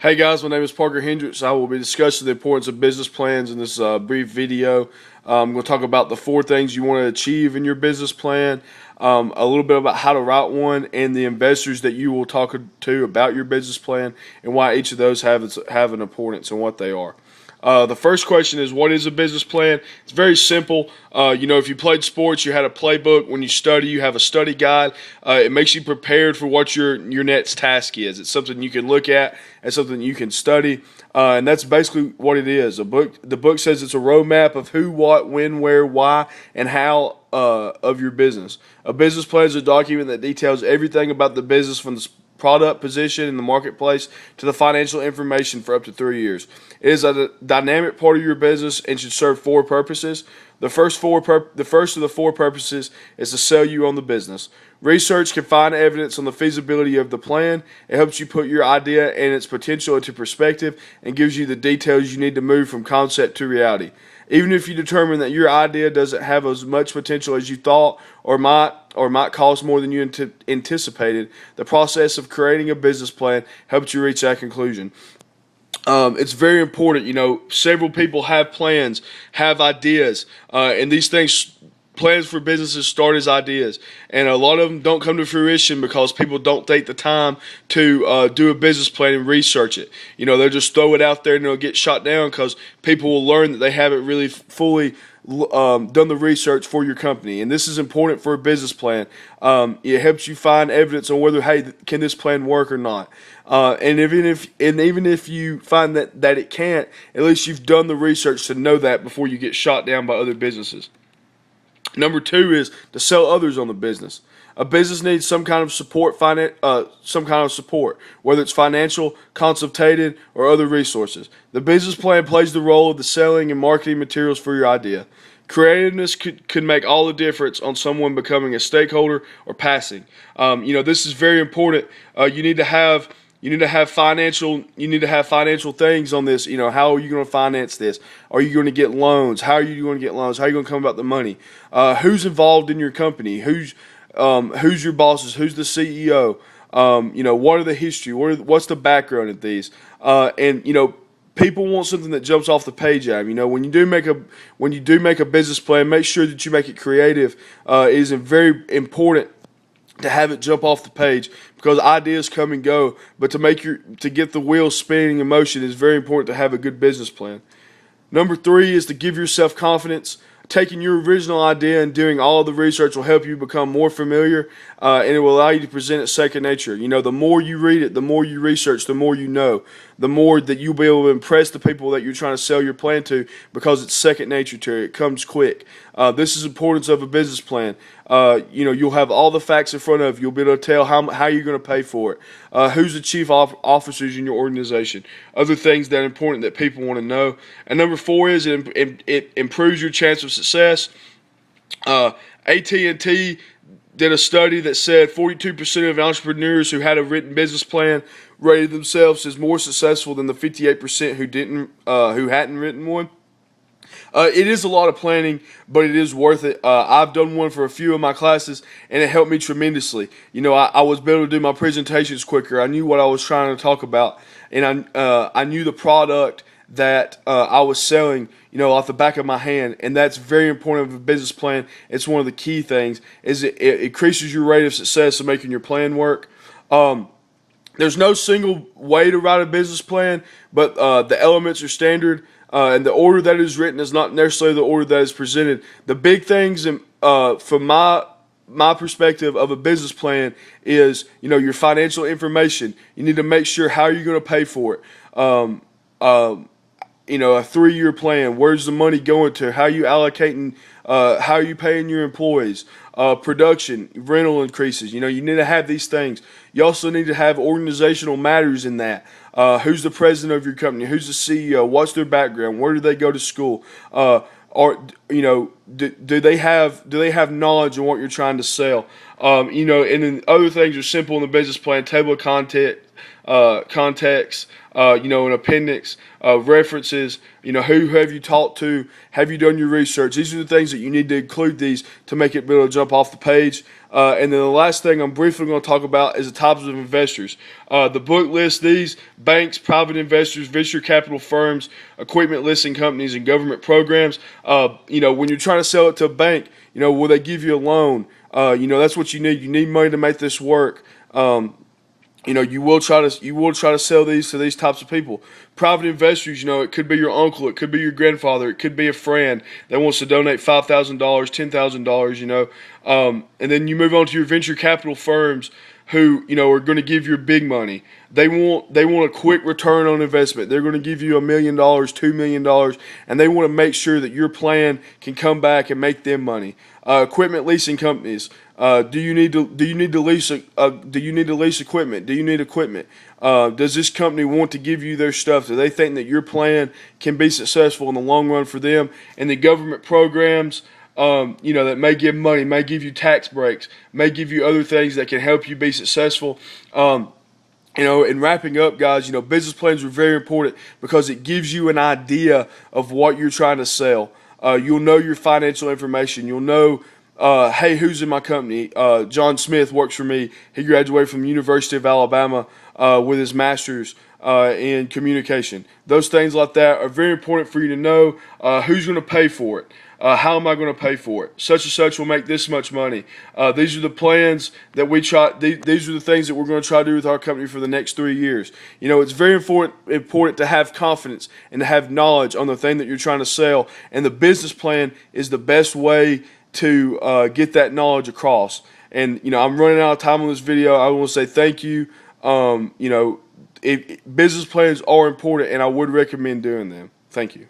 Hey guys, my name is Parker Hendricks. I will be discussing the importance of business plans in this brief video. I'm going to talk about the 4 things you want to achieve in your business plan, a little bit about how to write one, and the investors that you will talk to about your business plan, and why each of those have an importance and what they are. The first question is, what is a business plan? It's very simple. If you played sports, you had a playbook. When you study, you have a study guide. It makes you prepared for what your next task is. It's something you can look at and something you can study, and that's basically what it is. The book says it's a roadmap of who, what, when, where, why, and how of your business. A business plan is a document that details everything about the business, from the product position in the marketplace to the financial information, for up to 3 years. It is a dynamic part of your business and should serve 4 purposes. The first of the 4 purposes is to sell you on the business. Research can find evidence on the feasibility of the plan. It helps you put your idea and its potential into perspective and gives you the details you need to move from concept to reality. Even if you determine that your idea doesn't have as much potential as you thought, or might cost more than you anticipated, the process of creating a business plan helps you reach that conclusion. It's very important. Several people have plans, have ideas, and these things. Plans for businesses start as ideas, and a lot of them don't come to fruition because people don't take the time to do a business plan and research it. They'll just throw it out there and it'll get shot down because people will learn that they haven't really fully done the research for your company. And this is important for a business plan. It helps you find evidence on whether, hey, can this plan work or not. And even if you find that it can't, at least you've done the research to know that before you get shot down by other businesses. Number 2 is to sell others on the business. A business needs some kind of support, whether it's financial, consultative, or other resources. The business plan plays the role of the selling and marketing materials for your idea. Creativeness could make all the difference on someone becoming a stakeholder or passing. This is very important. You need to have financial things on this. How are you going to finance this? Are you going to get loans? How are you going to get loans? How are you going to come about the money? Who's involved in your company? Who's your bosses? Who's the CEO? What are the history? What's the background of these? People want something that jumps off the page at them. When you do make a business plan, make sure that you make it creative. It is very important to have it jump off the page, because ideas come and go. But to get the wheels spinning in motion, is very important to have a good business plan. Number 3 is to give yourself confidence. Taking your original idea and doing all of the research will help you become more familiar, and it will allow you to present it second nature. The more you read it, the more you research, the more you know, the more that you'll be able to impress the people that you're trying to sell your plan to, because it's second nature to you. It comes quick. This is the importance of a business plan. You'll have all the facts in front of you. You'll be able to tell how you're going to pay for it. Who's the chief officers in your organization? Other things that are important that people want to know. And number 4 is it improves your chance of success. AT&T did a study that said 42% of entrepreneurs who had a written business plan rated themselves as more successful than the 58% who hadn't written one. It is a lot of planning, but it is worth it. I've done one for a few of my classes, and it helped me tremendously. I was able to do my presentations quicker. I knew what I was trying to talk about, and I knew the product that I was selling, off the back of my hand. And that's very important of a business plan. It's one of the key things. Is it increases your rate of success of making your plan work. There's no single way to write a business plan, but the elements are standard. And the order that is written is not necessarily the order that is presented. The big things, from my perspective of a business plan, is your financial information. You need to make sure how you're going to pay for it. A 3-year plan. Where's the money going to? How are you allocating? How are you paying your employees? Production, rental increases. You need to have these things. You also need to have organizational matters in that. Who's the president of your company? Who's the CEO? What's their background? Where do they go to school? Do they have knowledge on what you're trying to sell? And then other things are simple in the business plan. Table of context, an appendix, references, who have you talked to, have you done your research? These are the things that you need to include these to make it be able to jump off the page. And then the last thing I'm briefly going to talk about is the types of investors. The book lists these: banks, private investors, venture capital firms, equipment leasing companies, and government programs. When you're trying to sell it to a bank, will they give you a loan? That's what you need. You need money to make this work. You will try to sell these to these types of people. Private investors, it could be your uncle, it could be your grandfather, it could be a friend that wants to donate $5,000, $10,000. And then you move on to your venture capital firms who are going to give you big money. They want a quick return on investment. They're going to give you $1 million, $2 million, and they want to make sure that your plan can come back and make them money. Equipment leasing companies. Do you need to lease equipment? Do you need equipment? Does this company want to give you their stuff? Do they think that your plan can be successful in the long run for them? And the government programs, that may give money, may give you tax breaks, may give you other things that can help you be successful. In wrapping up, guys, business plans are very important because it gives you an idea of what you're trying to sell. You'll know your financial information. You'll know, hey, who's in my company? John Smith works for me. He graduated from the University of Alabama with his master's in communication. Those things like that are very important for you to know. Who's going to pay for it? How am I going to pay for it? Such and such will make this much money. These are the plans that we try. These are the things that we're going to try to do with our company for the next 3 years. It's very important to have confidence and to have knowledge on the thing that you're trying to sell. And the business plan is the best way to get that knowledge across. And I'm running out of time on this video. I want to say thank you. Business plans are important, and I would recommend doing them. Thank you.